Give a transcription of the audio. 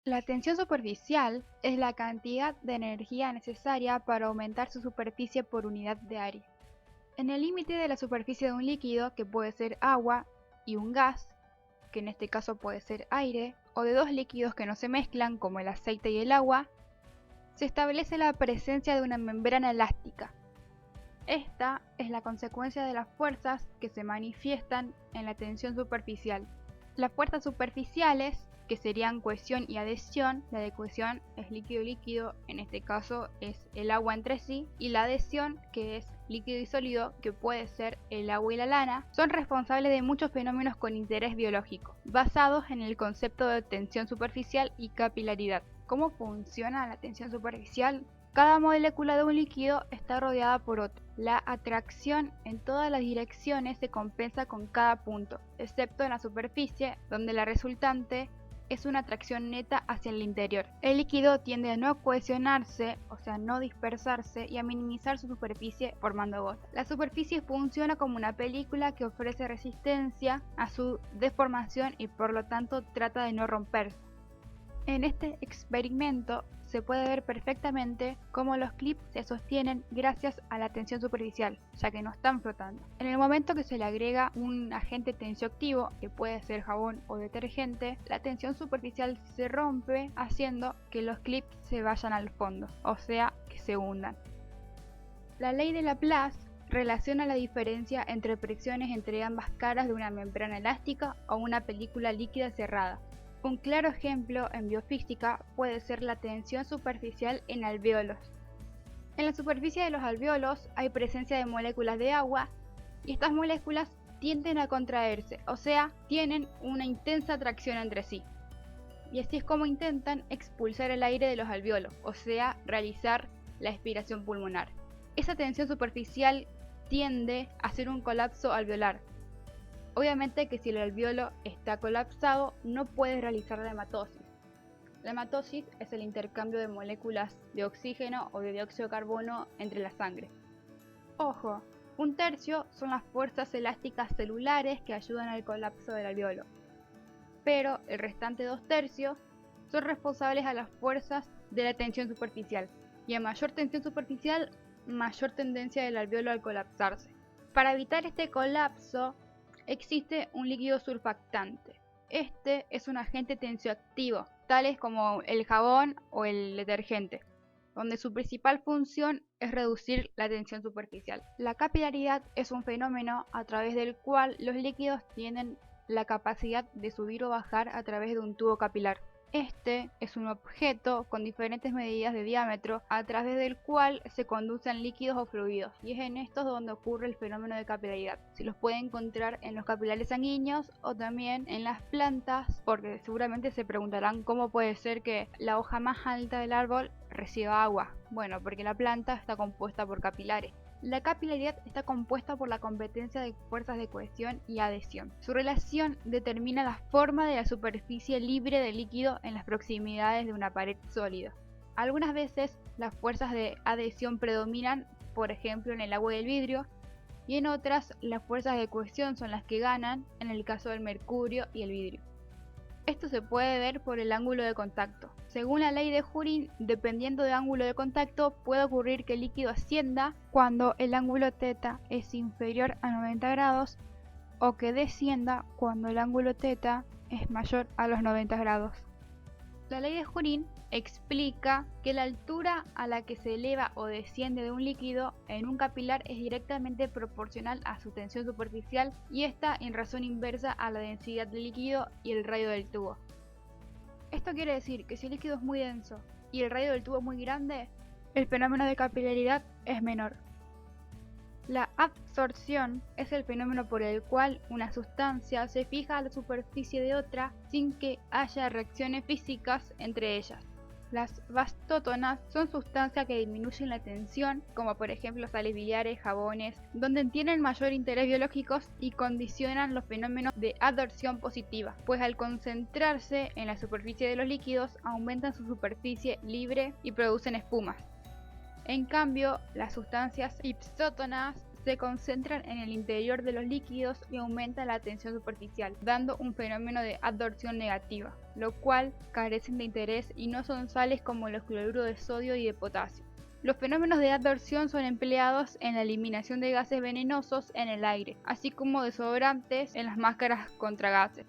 La tensión superficial es la cantidad de energía necesaria para aumentar su superficie por unidad de área. En el límite de la superficie de un líquido, que puede ser agua, y un gas, que en este caso puede ser aire, o de dos líquidos que no se mezclan, como el aceite y el agua, se establece la presencia de una membrana elástica. Esta es la consecuencia de las fuerzas que se manifiestan en la tensión superficial. Las fuerzas superficiales, que serían cohesión y adhesión, la de cohesión es líquido-líquido, en este caso es el agua entre sí, y la adhesión, que es líquido y sólido, que puede ser el agua y la lana, son responsables de muchos fenómenos con interés biológico, basados en el concepto de tensión superficial y capilaridad. ¿Cómo funciona la tensión superficial? Cada molécula de un líquido está rodeada por otra. La atracción en todas las direcciones se compensa con cada punto, excepto en la superficie, donde la resultante es una atracción neta hacia el interior. El líquido tiende a no cohesionarse, o sea, no dispersarse, y a minimizar su superficie formando gotas. La superficie funciona como una película que ofrece resistencia a su deformación y por lo tanto trata de no romperse. En este experimento se puede ver perfectamente cómo los clips se sostienen gracias a la tensión superficial, ya que no están flotando. En el momento que se le agrega un agente tensioactivo, que puede ser jabón o detergente, la tensión superficial se rompe haciendo que los clips se vayan al fondo, o sea, que se hundan. La ley de Laplace relaciona la diferencia entre presiones entre ambas caras de una membrana elástica o una película líquida cerrada. Un claro ejemplo en biofísica puede ser la tensión superficial en alvéolos. En la superficie de los alvéolos hay presencia de moléculas de agua y estas moléculas tienden a contraerse, o sea, tienen una intensa atracción entre sí. Y así es como intentan expulsar el aire de los alvéolos, o sea, realizar la expiración pulmonar. Esa tensión superficial tiende a hacer un colapso alveolar. Obviamente que si el alvéolo está colapsado, no puedes realizar la hematosis. La hematosis es el intercambio de moléculas de oxígeno o de dióxido de carbono entre la sangre. Ojo, un tercio son las fuerzas elásticas celulares que ayudan al colapso del alvéolo, pero el restante 2/3 son responsables a las fuerzas de la tensión superficial, y a mayor tensión superficial, mayor tendencia del alvéolo al colapsarse. Para evitar este colapso, existe un líquido surfactante. Este es un agente tensioactivo, tales como el jabón o el detergente, donde su principal función es reducir la tensión superficial. La capilaridad es un fenómeno a través del cual los líquidos tienen la capacidad de subir o bajar a través de un tubo capilar. Este es un objeto con diferentes medidas de diámetro a través del cual se conducen líquidos o fluidos, y es en estos donde ocurre el fenómeno de capilaridad. Se los puede encontrar en los capilares sanguíneos o también en las plantas, porque seguramente se preguntarán cómo puede ser que la hoja más alta del árbol reciba agua. Bueno, porque la planta está compuesta por capilares. La capilaridad está compuesta por la competencia de fuerzas de cohesión y adhesión. Su relación determina la forma de la superficie libre de líquido en las proximidades de una pared sólida. Algunas veces las fuerzas de adhesión predominan, por ejemplo en el agua y el vidrio, y en otras las fuerzas de cohesión son las que ganan, en el caso del mercurio y el vidrio. Esto se puede ver por el ángulo de contacto. Según la ley de Jurín, dependiendo del ángulo de contacto, puede ocurrir que el líquido ascienda cuando el ángulo θ es inferior a 90 grados o que descienda cuando el ángulo θ es mayor a los 90 grados. La ley de Jurín explica que la altura a la que se eleva o desciende de un líquido en un capilar es directamente proporcional a su tensión superficial y esta en razón inversa a la densidad del líquido y el radio del tubo. Esto quiere decir que si el líquido es muy denso y el radio del tubo es muy grande, el fenómeno de capilaridad es menor. La absorción es el fenómeno por el cual una sustancia se fija a la superficie de otra sin que haya reacciones físicas entre ellas. Las vastótonas son sustancias que disminuyen la tensión, como por ejemplo sales biliares, jabones, donde tienen mayor interés biológicos y condicionan los fenómenos de adsorción positiva, pues al concentrarse en la superficie de los líquidos aumentan su superficie libre y producen espumas. En cambio, las sustancias ipsótonas se concentran en el interior de los líquidos y aumentan la tensión superficial, dando un fenómeno de adsorción negativa, lo cual carecen de interés y no son sales como los cloruros de sodio y de potasio. Los fenómenos de adsorción son empleados en la eliminación de gases venenosos en el aire, así como desodorantes en las máscaras contra gases.